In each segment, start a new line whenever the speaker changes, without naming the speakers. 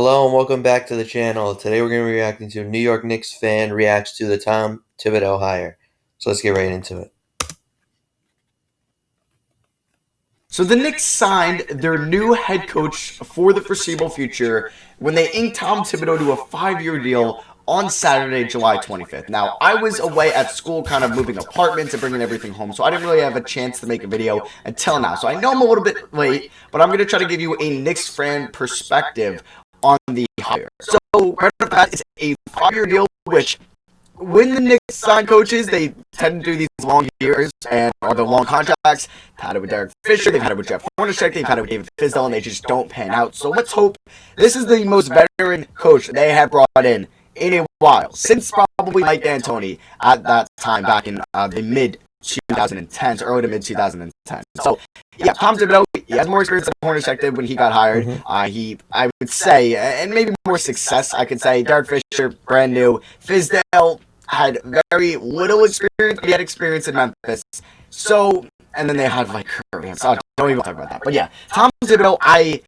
Hello and welcome back to the channel. Today we're going to be reacting to New York Knicks fan reacts to the Tom Thibodeau hire. So let's get right into it.
So the Knicks signed their new head coach for the foreseeable future when they inked Tom Thibodeau to a 5-year deal on Saturday, July 25th. Now, I was away at school kind of moving apartments and bringing everything home, so I didn't really have a chance to make a video until now. So I know I'm a little bit late, but I'm going to try to give you a Knicks fan perspective on the hire. So right off the bat, it's a 5-year deal, which when the Knicks sign coaches, they tend to do these long years or the long contracts. They've had it with Derek Fisher, they've had it with Jeff Hornacek, they've had it with David Fizdale, and they just don't pan out. So let's hope this is the most veteran coach they have brought in a while, since probably Mike D'Antoni at that time back in the mid-2010s, early to mid-2010s. So, yeah, Tom Thibodeau, he has more experience than Hornacek did when he got hired. I would say, and maybe more success, I could say. Derek Fisher, brand new. Fizdale had very little experience, but he had experience in Memphis. So, and then they had, like, Kirby. So I don't even talk about that. But yeah, Tom Thibodeau, I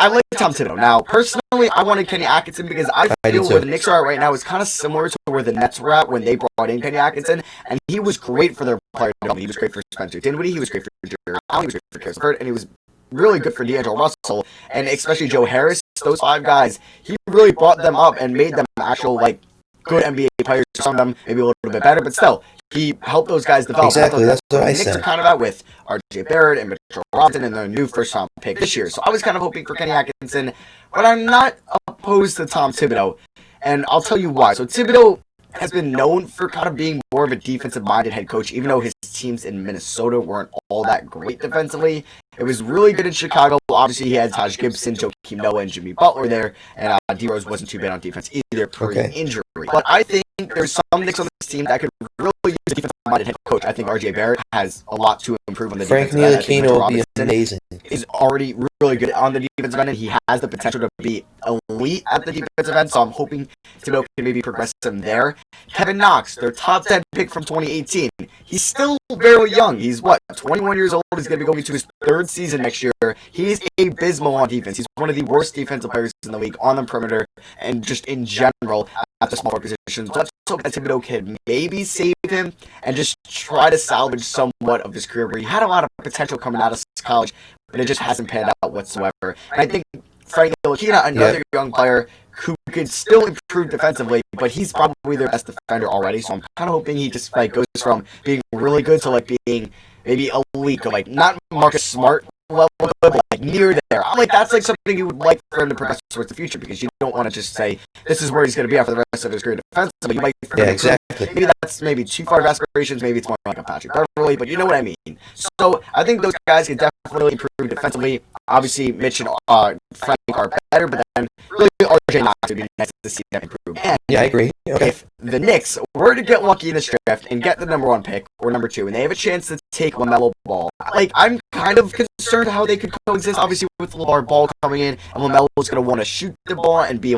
like Tom Thibodeau. Now, personally, I wanted Kenny Atkinson because I feel where the Knicks are at right now is kind of similar to where the Nets were at when they brought in Kenny Atkinson, and he was great for their player development. He was great for Spencer Dinwiddie, he was great for Jared Allen, he was great for Karis LeVert, and he was really good for D'Angelo Russell, and especially Joe Harris. Those 5 guys, he really brought them up and made them actual, like, good NBA players. Some of them maybe a little bit better, but still, he helped those guys develop.
Exactly, that's what I
said. The Knicks are kind of out with R.J. Barrett and Mitchell Robinson and their new first-round pick this year. So I was kind of hoping for Kenny Atkinson, but I'm not opposed to Tom Thibodeau, and I'll tell you why. So Thibodeau has been known for kind of being more of a defensive-minded head coach, even though his teams in Minnesota weren't all that great defensively. It was really good in Chicago. Obviously, he had Taj Gibson, Joakim Noah, and Jimmy Butler there, and D-Rose wasn't too bad on defense either pre-injury. But I think there's some Knicks on this team that could really use a defensive-minded head coach. I think R.J. Barrett has a lot to improve on the defensive end.
Frank Ntilikina will be amazing.
Is already really good on the defensive end, and he has the potential to be elite at the defensive end, so I'm hoping Thibodeau can maybe progress him there. Kevin Knox, their top 10 pick from 2018. He's still very young. He's, 21 years old. He's going to be going into his 3rd season next year. He's abysmal on defense. He's one of the worst defensive players in the league on the perimeter and just in general at the smaller positions. Let's hope that Thibodeau can maybe save him and just try to salvage somewhat of his career, where he had a lot of potential coming out of college, but it just hasn't panned out whatsoever. And I think Frank Ntilikina, another young player who could still improve defensively, but he's probably their best defender already, so I'm kind of hoping he just goes from being really good to being maybe elite, to not Marcus Smart level, but near there. That's something you would like for him to progress towards the future, because you don't want to just say this is where he's going to be at for the rest of his career defensively. You might
exactly.
Maybe that's too far of aspirations. Maybe it's more like a Patrick Beverley, but you know what I mean. So I think those guys can definitely improve defensively. Obviously, Mitch and Frank are better, but then really RJ Knox would be nice to see them improve. And
yeah, I agree. Okay.
If the Knicks were to get lucky in this draft and get the #1 pick or #2, and they have a chance to take LaMelo Ball, I'm kind of concerned how they could coexist. Obviously, with LeVar Ball coming in, and LaMelo's going to want to shoot the ball and be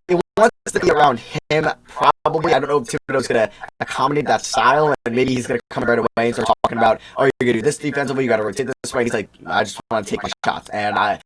it wants to be around him, probably. I don't know if Thibodeau's going to accommodate that style, and maybe he's going to come right away and start talking about, oh, you're going to do this defensively, you got to rotate this way. He's like, I just want to take my shots, and I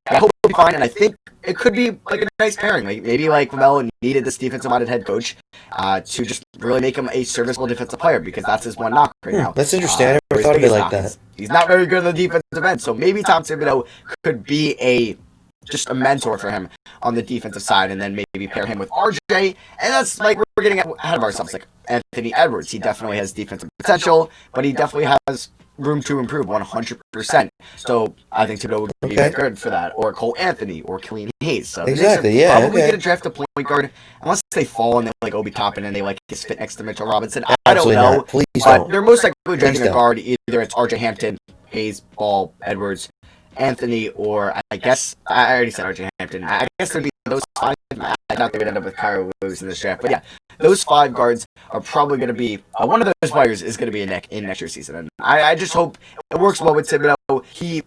hope it'll be fine, and I think it could be a nice pairing. Maybe LaMelo needed this defensive-minded head coach to just really make him a serviceable defensive player, because that's his one knock right now.
That's interesting. I never thought of it like that.
He's not very good on the defensive end, so maybe Tom Thibodeau could be just a mentor for him on the defensive side, and then maybe pair him with RJ, and that's we're getting ahead of ourselves. Anthony Edwards, he definitely has defensive potential, but he definitely has room to improve 100%. So I think Thibodeau would be good for that, or Cole Anthony, or Killian Hayes. So
exactly, yeah.
Probably get a draft a point guard, unless they fall and they like Obi Toppin and they his fit next to Mitchell Robinson. I don't know,
please
but
don't.
They're most likely drafting a guard. Either it's RJ Hampton, Hayes, Ball, Edwards, Anthony, or I guess I already said RJ Hampton. I guess there'd be those 5. I thought they would end up with Kyra Lewis in this draft, but yeah, those 5 guards are probably going to be one of those players is going to be in next year's season, and I just hope it works well with Thibodeau. He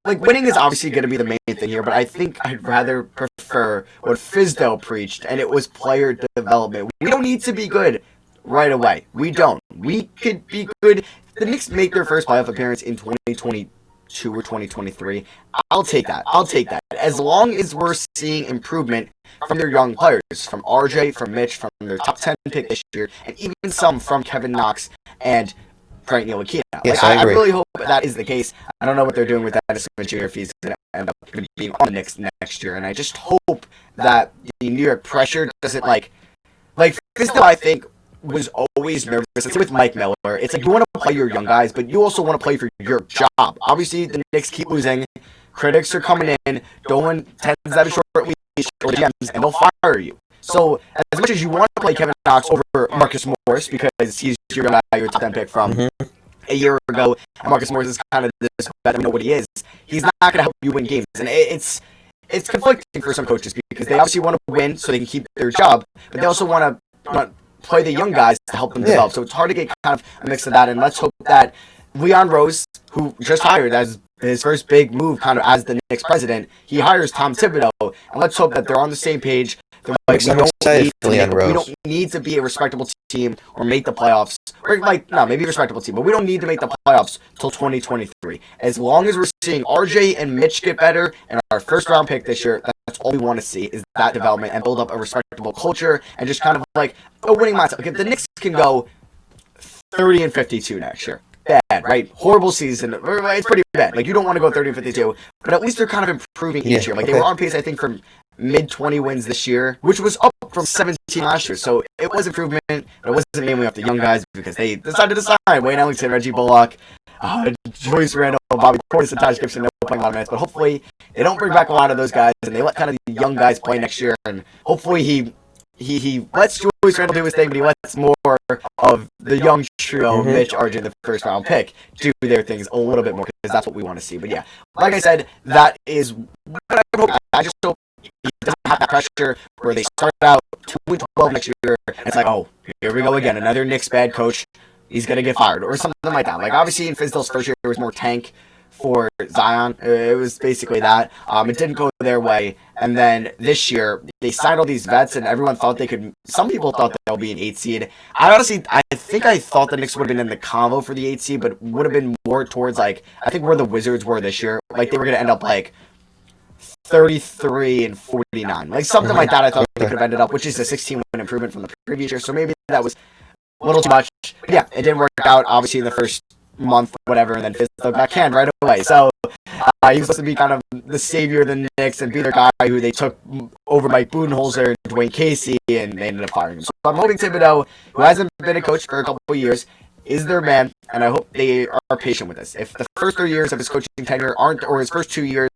winning is obviously going to be the main thing here, but I think I'd rather prefer what Fizdale preached, and it was player development. We don't need to be good right away. We don't. We could be good. The Knicks make their first playoff appearance in 2022. 2022 or 2023. I'll take that. As long as we're seeing improvement from their young players, from RJ, from Mitch, from their top 10 pick this year, and even some from Kevin Knox and Frank Ntilikina.
Yes,
I
agree.
really hope that is the case. I don't know what they're doing with Dennis Smith Jr. if he's going to end up being on the Knicks next year, and I just hope that the New York pressure doesn't like Thibodeau, I think, was always nervous. It's with Mike Miller. It's like you want to play your young guys, but you also want to play for your job. Obviously, the Knicks keep losing. Critics are coming in. Dolan tends to have a short leash or GMs, and they'll fire you. So, as much as you want to play Kevin Knox over Marcus Morris because he's your guy, your top 10 pick from a year ago, and Marcus Morris is kind of this vet, we know what he is. He's not going to help you win games, and it's conflicting for some coaches because they obviously want to win so they can keep their job, but they also want to play the young guys to help them develop. So it's hard to get kind of a mix of that, and let's hope that Leon Rose, who just hired as his first big move kind of as the Knicks president, he hires Tom Thibodeau, and let's hope that they're on the same page.
I'm excited for Leon Rose.
We don't need to be a respectable team or make the playoffs. Or maybe a respectable team, but we don't need to make the playoffs till 2023. As long as we're seeing RJ and Mitch get better and our first round pick this year, that's all we want to see is that development and build up a respectable culture and just kind of like a winning mindset. Like if the Knicks can go 30-52 next year, bad, right? Horrible season. It's pretty bad. Like you don't want to go 30-52, but at least they're kind of improving each year. Like they were on pace, I think, for mid-20 wins this year, which was up from 17 last year. So it was improvement, but it wasn't mainly off the young guys because they decided to sign Wayne Ellington, Reggie Bullock, Julius Randle, Bobby Portis, and Taj Gibson. They're playing a lot of minutes, but hopefully they don't bring back a lot of those guys and they let kind of the young guys play next year. And hopefully he lets Julius Randle do his thing, but he lets more of the young trio, Mitch, RJ, the first round pick, do their things a little bit more because that's what we want to see. But yeah, like I said, that is what I hope. I just hope he doesn't have that pressure where they start out 2-12 next year and it's like, oh, here we go again, another Knicks bad coach, he's gonna get fired or something like that. Like obviously in Fizdale's first year it was more tank for Zion. It was basically that. It didn't go their way, and then this year they signed all these vets, and everyone thought they could. Some people thought they'll be an 8 seed. I think I thought the Knicks would have been in the convo for the 8 seed, but would have been more towards like I think where the Wizards were this year. Like they were gonna end up like 33-49, like something like that. I thought they could have ended up, which is a 16-win improvement from the previous year. So maybe that was a little too much. But yeah, it didn't work out. Obviously, in the first month, whatever, and then Fizdale got canned right away. So he was supposed to be kind of the savior of the Knicks and be their guy who they took over Mike Budenholzer and Dwayne Casey, and they ended up firing him. So I'm hoping Thibodeau, who hasn't been a coach for a couple of years, is their man, and I hope they are patient with this. If the first 3 years of his coaching tenure aren't, or his first 2 years,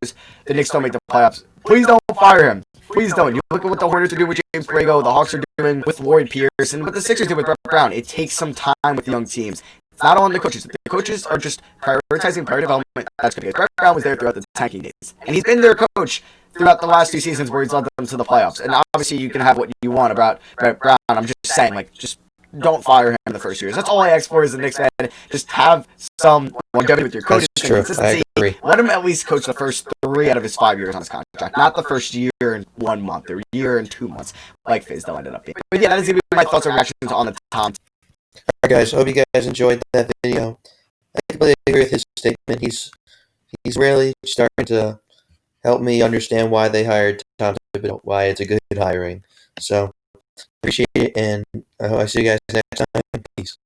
the Knicks don't make the playoffs, please don't fire him. Please don't. You look at what the Hornets are doing with James Borrego, the Hawks are doing with Lloyd Pierce, and what the Sixers do with Brett Brown. It takes some time with young teams. It's not on the coaches. The coaches are just prioritizing player development. That's good because Brett Brown was there throughout the tanking days, and he's been their coach throughout the last 2 seasons where he's led them to the playoffs. And obviously, you can have what you want about Brett Brown. I'm just saying, like, just don't fire him in the first years. That's all I ask for as a Knicks fan. Just have some longevity with your coaches.
That's true. I agree.
Let him at least coach the first 3 out of his 5 years on his contract, not the first year and 1 month or year and 2 months, like Fizdale ended up being. But yeah, that is going to be my thoughts and reactions on the Tom.
Alright guys, hope you guys enjoyed that video. I completely agree with his statement. He's really starting to help me understand why they hired Tom Thibodeau, why it's a good hiring. So appreciate it, and I see you guys next time. Peace.